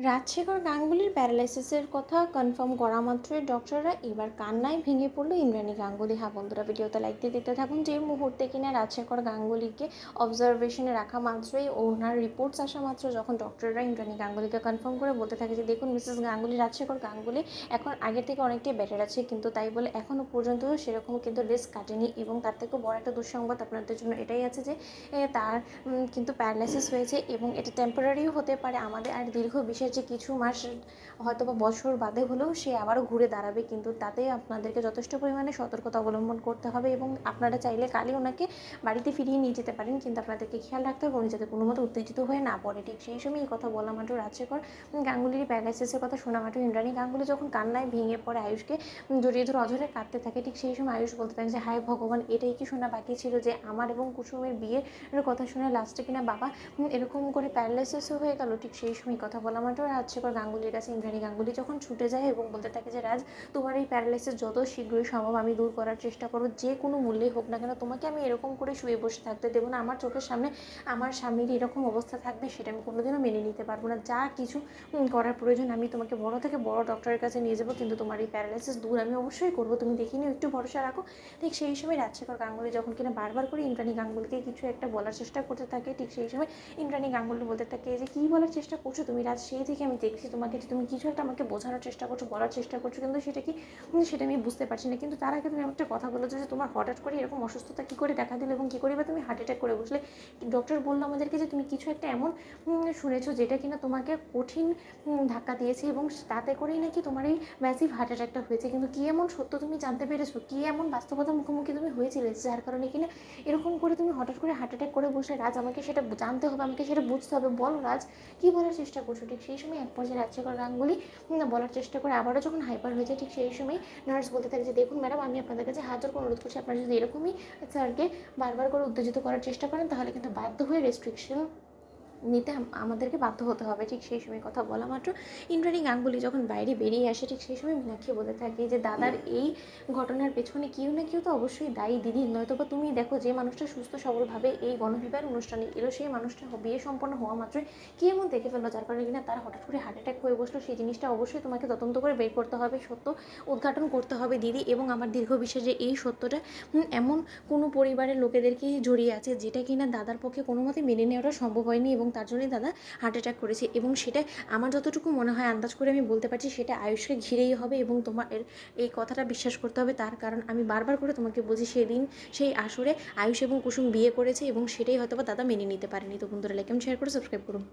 রাজশেখর গাঙ্গুলির প্যারালাইসিসের কথা কনফার্ম করা মাত্রই ডক্টররা এবার কান্নায় ভেঙে পড়লো ইন্দ্রাণী গাঙ্গুলি। হ্যাঁ বন্ধুরা, ভিডিওতে লাইক দিয়ে দেখতে থাকুন। যে মুহূর্তে কিনা রাজশেখর গাঙ্গুলিকে অবজারভেশনে রাখা মাত্রই, ওনার রিপোর্টস আসা মাত্র যখন ডক্টররা ইন্দ্রাণী গাঙ্গুলিকে কনফার্ম করে বলতে থাকে যে দেখুন মিসেস গাঙ্গুলি, রাজশেখর গাঙ্গুলি এখন আগের থেকে অনেকটাই বেটার আছে, কিন্তু তাই বলে এখনও পর্যন্ত সেরকম কিন্তু রিস্ক কাটেনি। এবং তার থেকেও বড় একটা দুঃসংবাদ আপনাদের জন্য এটাই আছে যে তার কিন্তু প্যারালাইসিস হয়েছে এবং এটা টেম্পোরারিও হতে পারে। আমাদের আর দীর্ঘ বিশেষ যে কিছু মাস হয়তো বা বছর বাদে হলেও সে আবারও ঘুরে দাঁড়াবে, কিন্তু তাতে আপনাদেরকে যথেষ্ট পরিমাণে সতর্কতা অবলম্বন করতে হবে। এবং আপনারা চাইলে কালই ওনাকে বাড়িতে ফিরিয়ে নিয়ে যেতে পারেন, কিন্তু আপনাদেরকে খেয়াল রাখতে হবে উনি যাতে কোনো মতো উত্তেজিত হয়ে না পড়ে। ঠিক সেই সময় এই কথা বলা মাত্র রাজশেখর গাঙ্গুলির প্যারালাইসিসের কথা শোনা মাত্র ইন্দ্রাণী গাঙ্গুলি যখন কান্নায় ভেঙে পড়ে আয়ুষকে জড়িয়ে ধরে অঝরে কাঁদতে থাকে, ঠিক সেই সময় আয়ুষ বলতে থাকে যে হায় ভগবান, এটাই কি শোনা বাকি ছিল যে আমার এবং কুসুমের বিয়ের কথা শুনে লাস্টে কিনা বাবা এরকম করে প্যারালাইসিসও হয়ে গেল। ঠিক সেই সময় কথা বলা মাত্র রাজশেখর গাঙ্গুলির কাছে ইন্দ্রাণী গাঙ্গুলি যখন ছুটে যায় এবং বলতে থাকে যে রাজ, তোমার এই প্যারালাইসিস যত শীঘ্রই সম্ভব আমি দূর করার চেষ্টা করবো, যে কোনো মূল্যেই হোক না কেন। তোমাকে আমি এরকম করে শুয়ে বসে থাকতে দেবো না, আমার চোখের সামনে আমার স্বামীর এরকম অবস্থা থাকবে সেটা আমি কোনোদিনও মেনে নিতে পারবো না। যা কিছু করার প্রয়োজন আমি তোমাকে বড় থেকে বড় ডক্টরের কাছে নিয়ে যাবো, কিন্তু তোমার এই প্যারালাইসিস দূর আমি অবশ্যই করবো, তুমি দেখে নিও, একটু ভরসা রাখো। ঠিক সেই সময় রাজশেখর গাঙ্গুলি যখন কিনা বারবার করে ইন্দ্রাণী গাঙ্গুলিকে কিছু একটা বলার চেষ্টা করতে থাকে, ঠিক সেই সময় ইন্দ্রাণী গাঙ্গুলি বলতে থাকে যে কী বলার চেষ্টা করছো তুমি রাজ, সেই থেকে আমি দেখছি তোমাকে যে তুমি কিছু একটা আমাকে বোঝানোর চেষ্টা করছো, বলার চেষ্টা করছো, কিন্তু সেটা কি সেটা আমি বুঝতে পারছি না। কিন্তু তার আগে তুমি একটা কথা বলেছো যে তোমার হঠাৎ করে এরকম অসুস্থতা কী করে দেখা দিল এবং কী করে বা তুমি হার্ট অ্যাটাক করে বসলে। ডক্টর বললো আমাদেরকে যে তুমি কিছু একটা এমন শুনেছো যেটা কিনা তোমাকে কঠিন ধাক্কা দিয়েছে এবং তাতে করেই নাকি তোমার এই ম্যাসিভ হার্ট অ্যাটাকটা হয়েছে। কিন্তু কী এমন সত্য তুমি জানতে পেরেছো, কী এমন বাস্তবতার মুখোমুখি তুমি হয়েছিলে যার কারণে কিনা এরকম করে তুমি হঠাৎ করে হার্ট অ্যাটাক করে বসলে। রাজ, আমাকে সেটা জানতে হবে, আমাকে সেটা বুঝতে হবে, বলো রাজ কী বলার চেষ্টা করছো। ঠিক সেই সময় এক পর্যায়ে রাজশেখর গাঙ্গুলি বলার চেষ্টা করে আবারও যখন হাইপার হয়ে যায়, ঠিক সেই সময় নার্স বলতে থাকে যে দেখুন ম্যাডাম, আমি আপনাদের কাছে হাত জোর করে অনুরোধ করছি, আপনারা যদি এরকমই স্যারকে বারবার করে উত্তেজিত করার চেষ্টা করেন তাহলে কিন্তু বাধ্য হয়ে রেস্ট্রিকশন নিতে আমাদেরকে বাধ্য হতে হবে। ঠিক সেই সময় কথা বলা মাত্র ইন্দ্রাণী গাঙ্গুলি যখন বাইরে বেরিয়ে আসে, ঠিক সেই সময় মীনাক্ষী বলতে থাকে যে দাদার এই ঘটনার পেছনে কেউ না কেউ তো অবশ্যই দায়ী দিদি, নয়তো বা তুমি দেখো যে মানুষটা সুস্থ সবলভাবে এই গণবিবাহ অনুষ্ঠানে এলো, সেই মানুষটা বিয়ে সম্পন্ন হওয়া মাত্রই কি এমন দেখে ফেললো যার কারণে কিনা তার হঠাৎ করে হার্ট অ্যাটাক হয়ে বসলো। সেই জিনিসটা অবশ্যই তোমাকে তদন্ত করে বের করতে হবে, সত্য উদ্ঘাটন করতে হবে দিদি। এবং আমার দীর্ঘ বিশ্বাস যে এই সত্যটা এমন কোনো পরিবারের লোকেদেরকেই জড়িয়ে আছে যেটা কিনা দাদার পক্ষে কোনো মতে মেনে নেওয়াটা সম্ভব হয়নি এবং তার জন্যই দাদা হার্ট অ্যাটাক করেছে। এবং সেটা আমার যতটুকু মনে হয় আন্দাজ করে আমি বলতে পারছি সেটা আয়ুষকে ঘিরেই হবে। এবং তোমার এই কথাটা বিশ্বাস করতে হবে, তার কারণ আমি বারবার করে তোমাকে বলছি সেদিন সেই আসরে আয়ুষ এবং কুসুম বিয়ে করেছে এবং সেটাই হয়তো বা দাদা মেনে নিতে পারেনি। তো বন্ধুরা, লাইক এবং শেয়ার করে সাবস্ক্রাইব করুন।